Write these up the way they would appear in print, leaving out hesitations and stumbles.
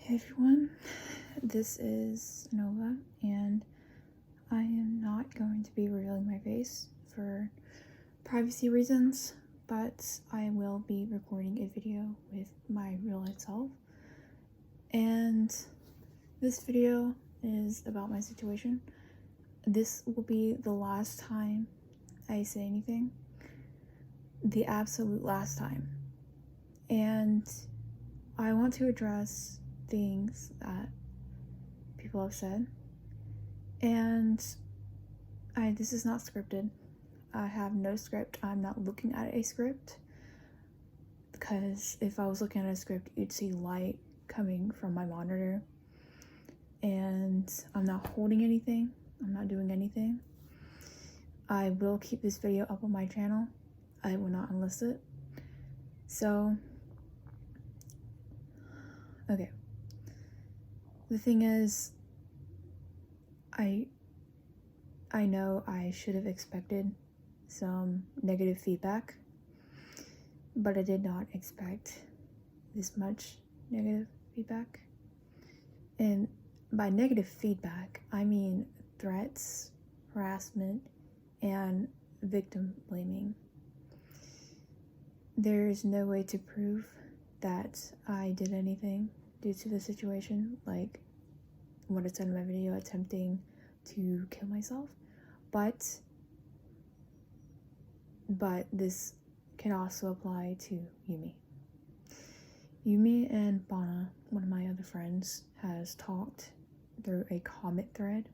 Hey everyone, this is Nova, and I am not going to be revealing my face for privacy reasons, but I will be recording a video with my real life self. And this video is about my situation. This will be the last time I say anything, the absolute last time. And I want to address things that people have said, and this is not scripted. I have no script. I'm not looking at a script, because if I was looking at a script, you'd see light coming from my monitor, and I'm not holding anything. I'm not doing anything. I will keep this video up on my channel. I will not unlist it. So, okay. The thing is, I know I should have expected some negative feedback, but I did not expect this much negative feedback. And by negative feedback, I mean threats, harassment, and victim blaming. There's no way to prove that I did anything due to the situation, like what I said in my video, attempting to kill myself. But this can also apply to Yumi. Yumi and Bana, one of my other friends, has talked through a comment thread,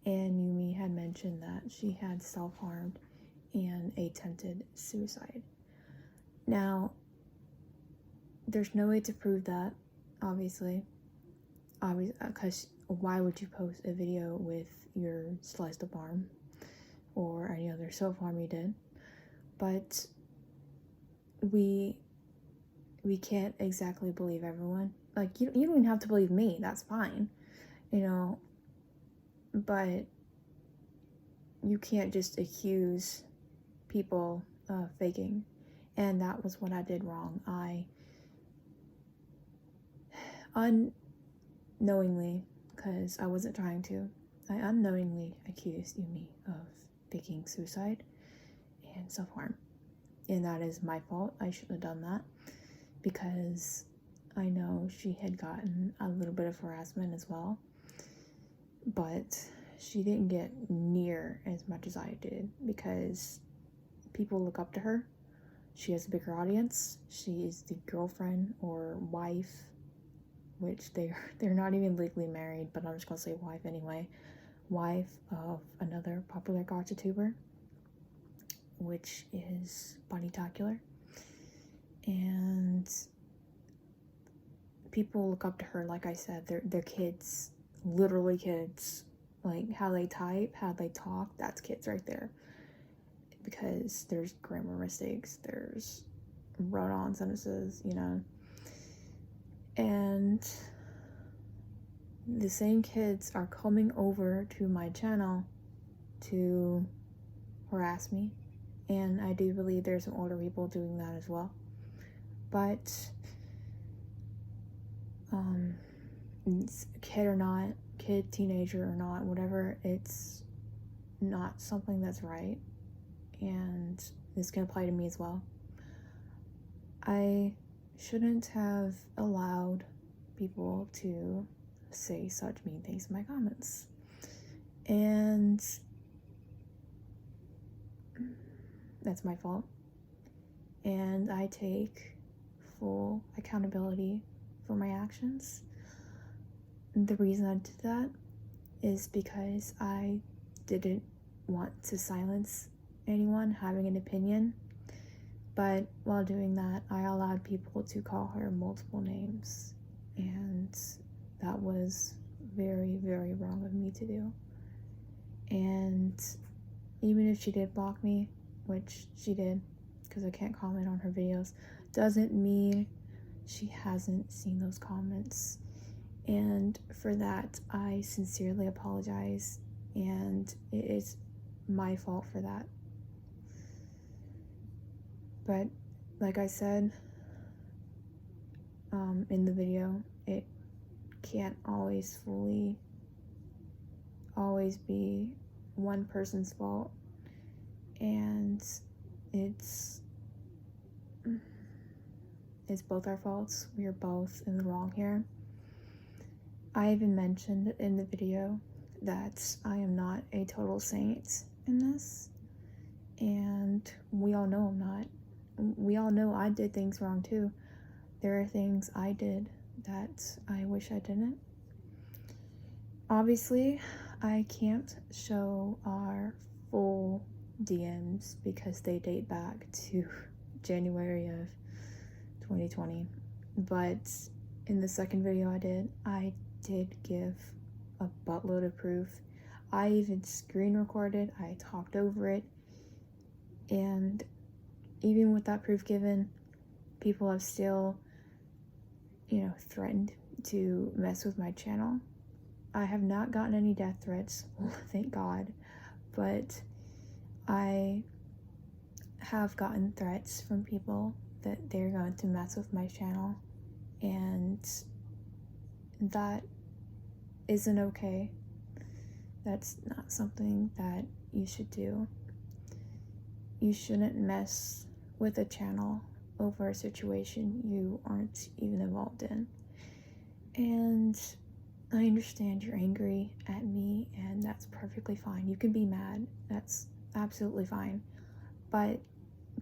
and Yumi had mentioned that she had self-harmed and attempted suicide. Now, there's no way to prove that, obviously, because why would you post a video with your sliced up arm or any other self-harm you did? But we can't exactly believe everyone. Like, you don't even have to believe me, that's fine, but you can't just accuse people of faking, and that was what I did wrong. I unknowingly, because I wasn't trying to, I unknowingly accused Yumi of faking suicide and self-harm, and that is my fault. I shouldn't have done that, because I know she had gotten a little bit of harassment as well, but she didn't get near as much as I did, because people look up to her. She has a bigger audience. She is the girlfriend or wife, which they're not even legally married, but I'm just gonna say wife anyway. Wife of another popular gacha tuber, which is Bunnytacular. And people look up to her, like I said, they're kids, literally kids. Like, how they type, how they talk, that's kids right there. Because there's grammar mistakes, there's run-on sentences, and the same kids are coming over to my channel to harass me, and I do believe there's some older people doing that as well. But it's kid or not, kid, teenager or not, whatever, it's not something that's right, and this can apply to me as well. I shouldn't have allowed people to say such mean things in my comments, and that's my fault, and I take full accountability for my actions. The reason I did that is because I didn't want to silence anyone having an opinion, but while doing that, I allowed people to call her multiple names, and that was very, very wrong of me to do. And even if she did block me, which she did, because I can't comment on her videos, doesn't mean she hasn't seen those comments. And for that, I sincerely apologize, and it is my fault for that. But like I said in the video, can't always be one person's fault, and it's both our faults. We are both in the wrong here. I even mentioned in the video that I am not a total saint in this, and we all know I'm not. We all know I did things wrong too. There are things I did that I wish I didn't. Obviously, I can't show our full DMs because they date back to January of 2020. But in the second video I did give a buttload of proof. I even screen recorded, I talked over it, and even with that proof given, people have still, threatened to mess with my channel. I have not gotten any death threats, thank God, but I have gotten threats from people that they're going to mess with my channel, and that isn't okay. That's not something that you should do. You shouldn't mess with a channel over a situation you aren't even involved in. And I understand you're angry at me, and that's perfectly fine. You can be mad, that's absolutely fine. But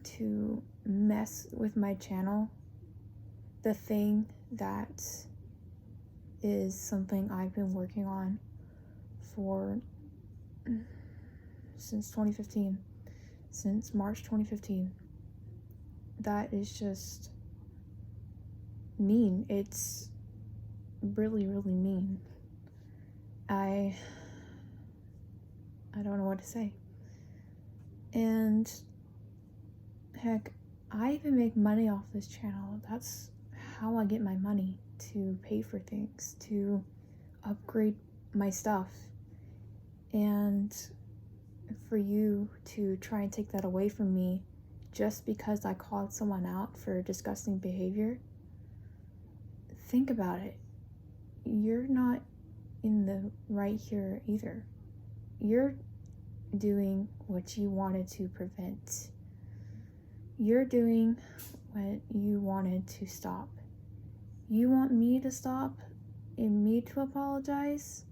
to mess with my channel, the thing that is something I've been working on since 2015, since March 2015, that is just mean. It's really, really mean. I don't know what to say. And heck, I even make money off this channel. That's how I get my money to pay for things, to upgrade my stuff. And for you to try and take that away from me just because I called someone out for disgusting behavior, think about it. You're not in the right here either. You're doing what you wanted to prevent. You're doing what you wanted to stop. You want me to stop and me to apologize,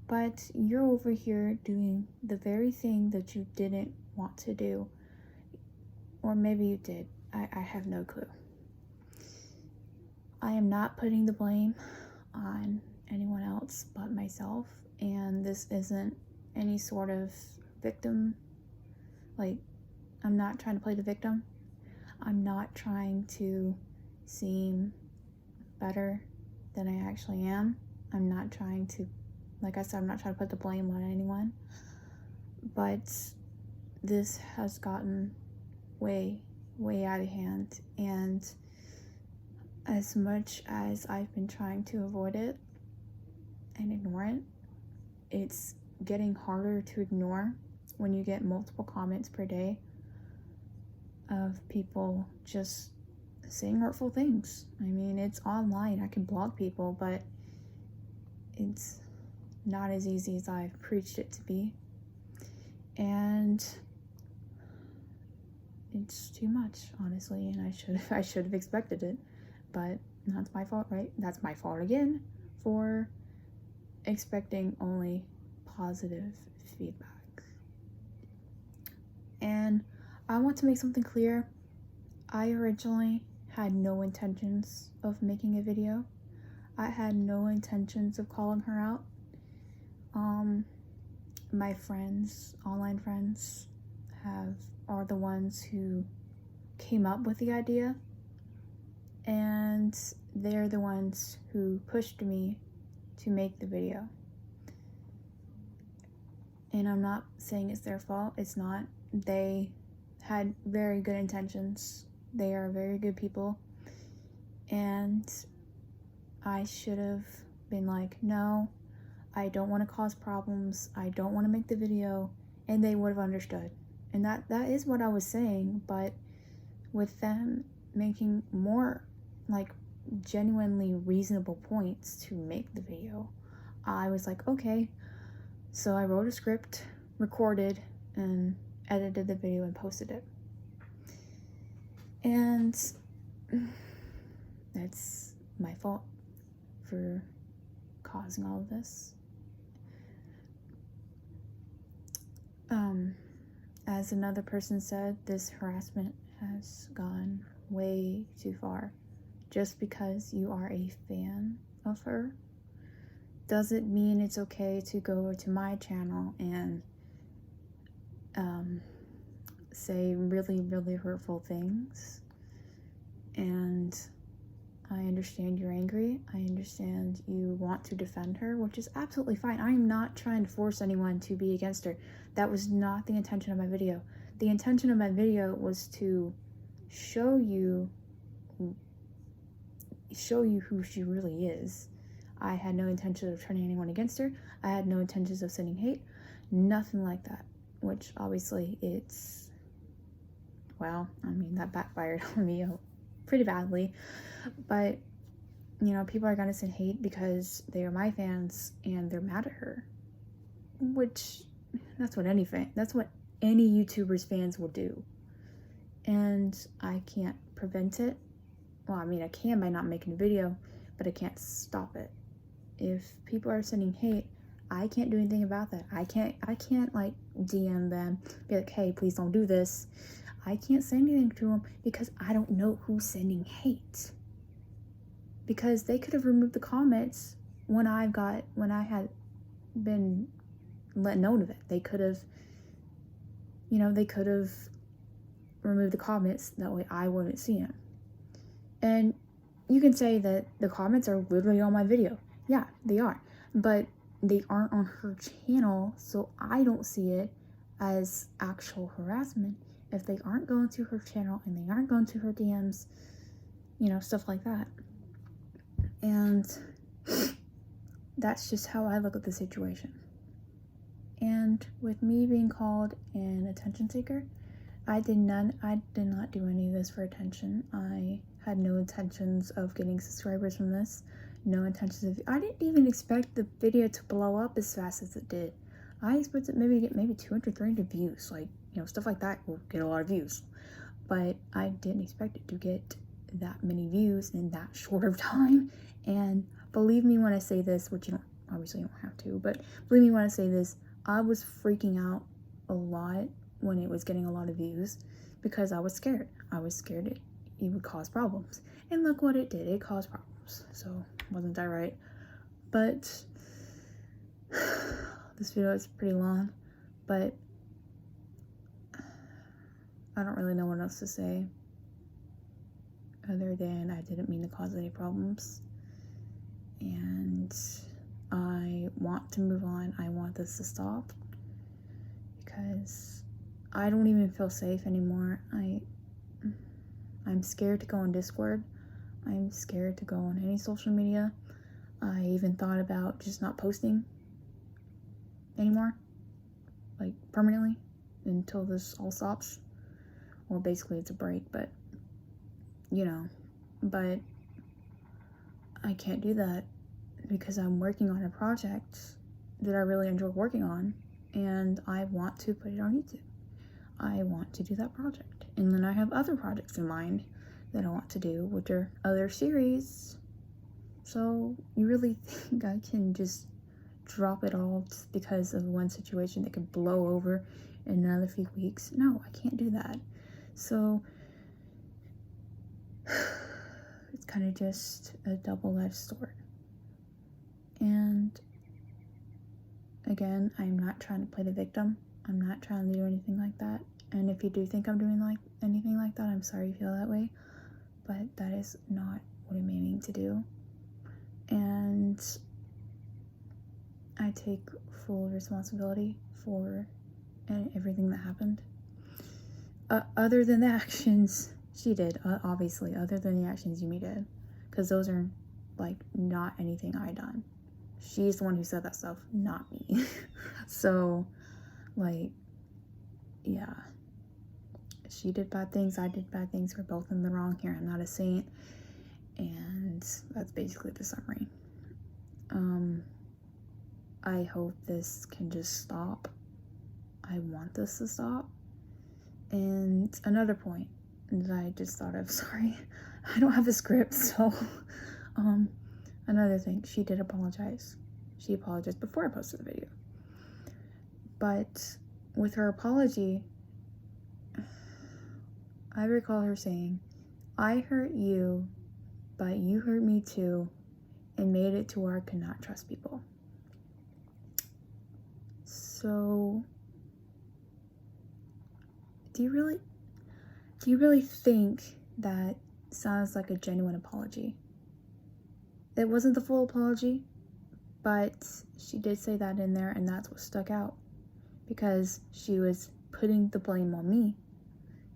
but you're over here doing the very thing that you didn't want to do. Or maybe you did. I have no clue. I am not putting the blame on anyone else but myself, and this isn't any sort of victim. I'm not trying to play the victim. I'm not trying to seem better than I actually am. I'm not trying to, like I said, I'm not trying to put the blame on anyone. But this has gotten way, way out of hand, and as much as I've been trying to avoid it and ignore it, it's getting harder to ignore when you get multiple comments per day of people just saying hurtful things. I mean, it's online. I can block people, but it's not as easy as I've preached it to be. And it's too much, honestly, and I should have expected it, but that's my fault, right? That's my fault again for expecting only positive feedback. And I want to make something clear. I originally had no intentions of making a video. I had no intentions of calling her out. My friends, online friends, are the ones who came up with the idea, and they're the ones who pushed me to make the video. And I'm not saying it's their fault. It's not. They had very good intentions. They are very good people, and I should have been like, no, I don't want to cause problems, I don't want to make the video, and they would have understood. And that is what I was saying. But with them making more, genuinely reasonable points to make the video. I was like, okay. So I wrote a script, recorded, and edited the video and posted it. And that's my fault for causing all of this. As another person said, this harassment has gone way too far. Just because you are a fan of her doesn't mean it's okay to go to my channel and say really, really hurtful things. And I understand you're angry. I understand you want to defend her, which is absolutely fine. I'm not trying to force anyone to be against her. That was not the intention of my video. The intention of my video was to show you who she really is. I had no intention of turning anyone against her. I had no intentions of sending hate. Nothing like that. Which obviously it's, well, I mean, that backfired on me pretty badly. But, you know, people are gonna send hate because they are my fans and they're mad at her. Which, that's what any YouTuber's fans will do. And I can't prevent it. Well, I mean, I can by not making a video, but I can't stop it. If people are sending hate, I can't do anything about that. I can't like DM them, be like, hey, please don't do this. I can't say anything to them because I don't know who's sending hate. Because they could have removed the comments when I had been let known of it. They could have, removed the comments. That way I wouldn't see them. And you can say that the comments are literally on my video. Yeah, they are. But they aren't on her channel, so I don't see it as actual harassment if they aren't going to her channel and they aren't going to her DMs, stuff like that. And that's just how I look at the situation. And with me being called an attention seeker, I did not do any of this for attention. I had no intentions of getting subscribers from this. No intentions of, I didn't even expect the video to blow up as fast as it did. I expected maybe to get 200, 300 views. Like, stuff like that will get a lot of views. But I didn't expect it to get that many views in that short of time. And believe me when I say this, which you don't have to, but believe me when I say this, I was freaking out a lot when it was getting a lot of views because I was scared. I was scared it would cause problems. And look what it did. It caused problems. So, wasn't that right? But this video is pretty long, but I don't really know what else to say other than I didn't mean to cause any problems. And I want to move on. I want this to stop because I don't even feel safe anymore. I'm scared to go on Discord. I'm scared to go on any social media. I even thought about just not posting anymore, like permanently, until this all stops. Well, basically it's a break, but but I can't do that because I'm working on a project that I really enjoy working on, and I want to put it on YouTube. I want to do that project. And then I have other projects in mind that I want to do, which are other series. So you really think I can just drop it all just because of one situation that could blow over in another few weeks? No, I can't do that. So it's kind of just a double-edged sword. And again, I'm not trying to play the victim. I'm not trying to do anything like that. And if you do think I'm doing anything like that, I'm sorry you feel that way. But that is not what I'm aiming to do. And I take full responsibility for everything that happened. Other than the actions she did, obviously, other than the actions Yumi did. Because those are, not anything I done. She's the one who said that stuff, not me. So, yeah. She did bad things, I did bad things. We're both in the wrong here. I'm not a saint. And that's basically the summary. I hope this can just stop. I want this to stop. And another point that I just thought of, sorry, I don't have a script, so another thing, she did apologize. She apologized before I posted the video. But with her apology, I recall her saying, "I hurt you, but you hurt me too, and made it to where I could not trust people." So, do you really think that sounds like a genuine apology? It wasn't the full apology, but she did say that in there, and that's what stuck out, because she was putting the blame on me.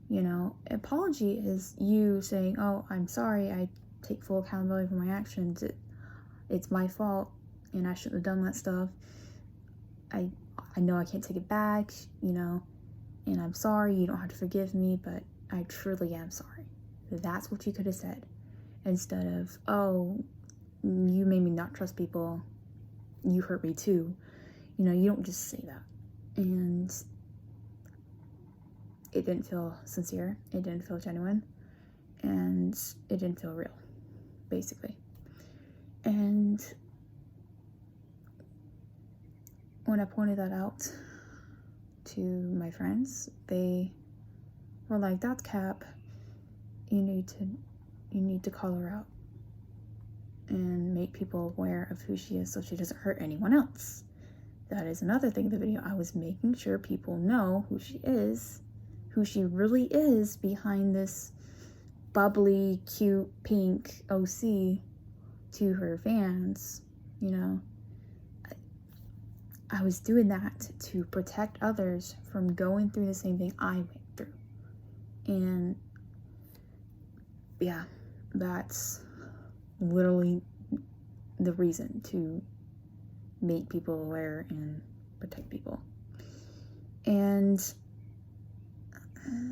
You know, apology is you saying, "Oh, I'm sorry, I take full accountability for my actions. It's my fault, and I shouldn't have done that stuff. I know I can't take it back, you know, and I'm sorry, you don't have to forgive me, but I truly am sorry." That's what you could have said, instead of, "Oh, you made me not trust people. You hurt me too." You know, you don't just say that. And it didn't feel sincere. It didn't feel genuine. And it didn't feel real, basically. And when I pointed that out to my friends, they were like, "That's cap. You need to call her out and make people aware of who she is so she doesn't hurt anyone else." That is another thing in the video. I was making sure people know who she is, who she really is behind this bubbly, cute, pink OC to her fans, you know. I was doing that to protect others from going through the same thing I went through. And yeah, that's literally the reason, to make people aware and protect people. And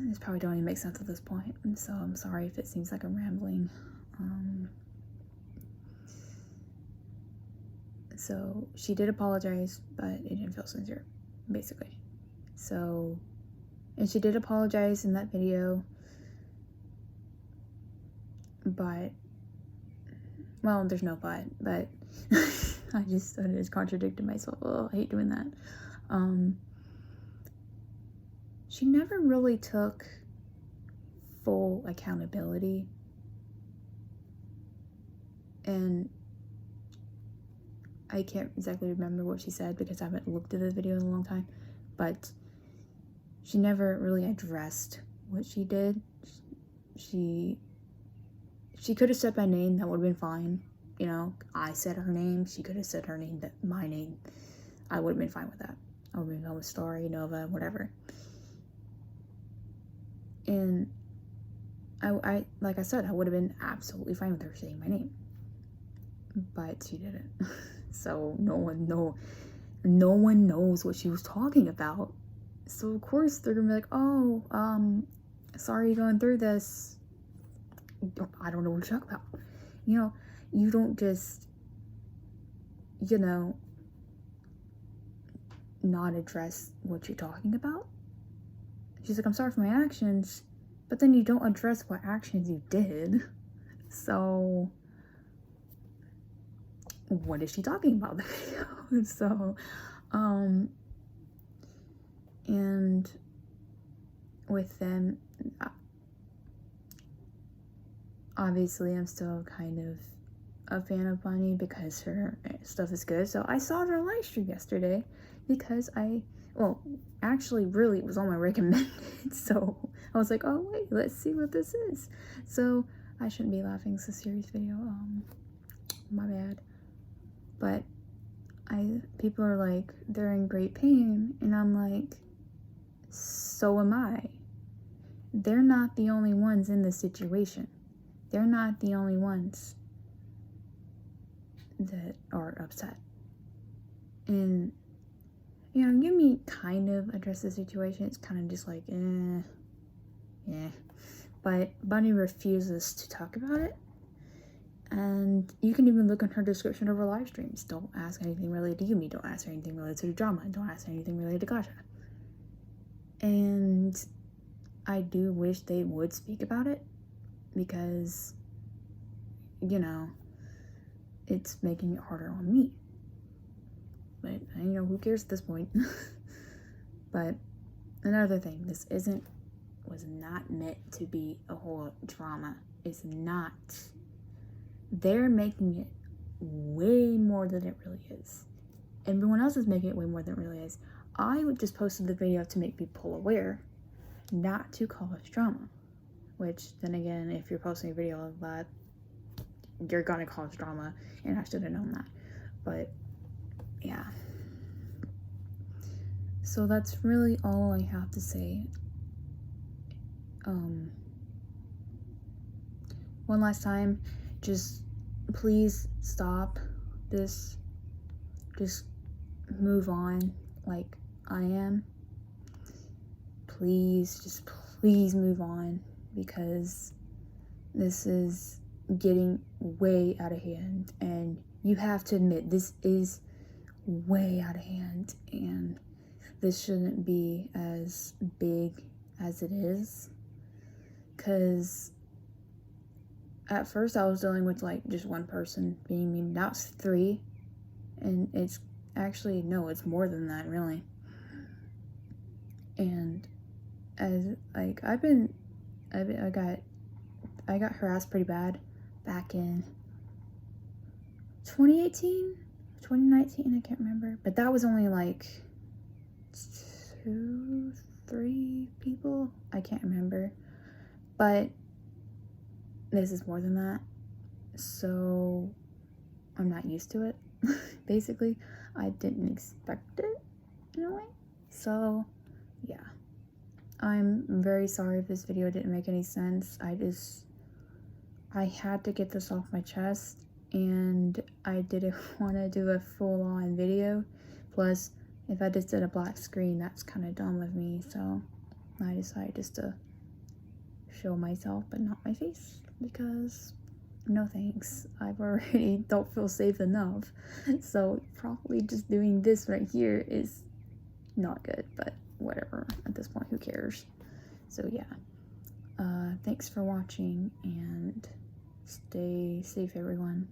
this probably don't even make sense at this point, so I'm sorry if it seems like I'm rambling. So she did apologize, but it didn't feel sincere, basically. So, and she did apologize in that video, but, well, there's no but I just contradicted myself. Oh, I hate doing that. She never really took full accountability, and I can't exactly remember what she said because I haven't looked at the video in a long time, but she never really addressed what she did. She could have said my name, that would have been fine. You know, I said her name, she could have said her name, my name. I would have been fine with that. I would have been fine with Story, Nova, whatever. And I like I said, I would have been absolutely fine with her saying my name. But she didn't. So no one knows what she was talking about. So of course they're gonna be like, "Oh, sorry you're going through this. I don't know what you're talking about." You know, you don't just, you know, not address what you're talking about. She's like, "I'm sorry for my actions," but then you don't address what actions you did. So what is she talking about in the video? So, and with them, obviously I'm still kind of a fan of Bunny because her stuff is good. So I saw her live stream yesterday because actually really it was on my recommended. So I was like, "Oh wait, let's see what this is." So I shouldn't be laughing, it's a serious video, my bad. But people are like, "They're in great pain," and I'm like, so am I. They're not the only ones in this situation. They're not the only ones that are upset. And, you know, Yumi kind of addressed the situation. It's kind of just like, yeah. But Bunny refuses to talk about it. And you can even look on her description of her live streams. Don't ask anything related to Yumi. Don't ask her anything related to the drama. Don't ask her anything related to Gasha. And I do wish they would speak about it, because, you know, it's making it harder on me. But, you know, who cares at this point? But another thing, this was not meant to be a whole drama. It's not. They're making it way more than it really is. Everyone else is making it way more than it really is. I would just posted the video to make people aware, not to call it drama. Which, then again, if you're posting a video of that, you're gonna call it drama, and I should have known that. But, yeah. So that's really all I have to say. One last time, just please stop this. Just move on like I am. Please, just please move on, because this is getting way out of hand, and you have to admit this is way out of hand, and this shouldn't be as big as it is. Because at first I was dealing with like just one person being mean. Now it's 3, and it's actually, no, it's more than that, really. And as like I got harassed pretty bad back in 2018, 2019, I can't remember, but that was only like 2, 3 people, I can't remember. But this is more than that, so I'm not used to it. Basically, I didn't expect it in a way. So yeah, I'm very sorry if this video didn't make any sense. I had to get this off my chest, and I didn't want to do a full-on video. Plus, if I just did a black screen, that's kind of dumb of me, so I decided just to show myself but not my face, because no thanks, I've already don't feel safe enough. So probably just doing this right here is not good, but whatever, at this point, who cares? So yeah, thanks for watching, and stay safe, everyone.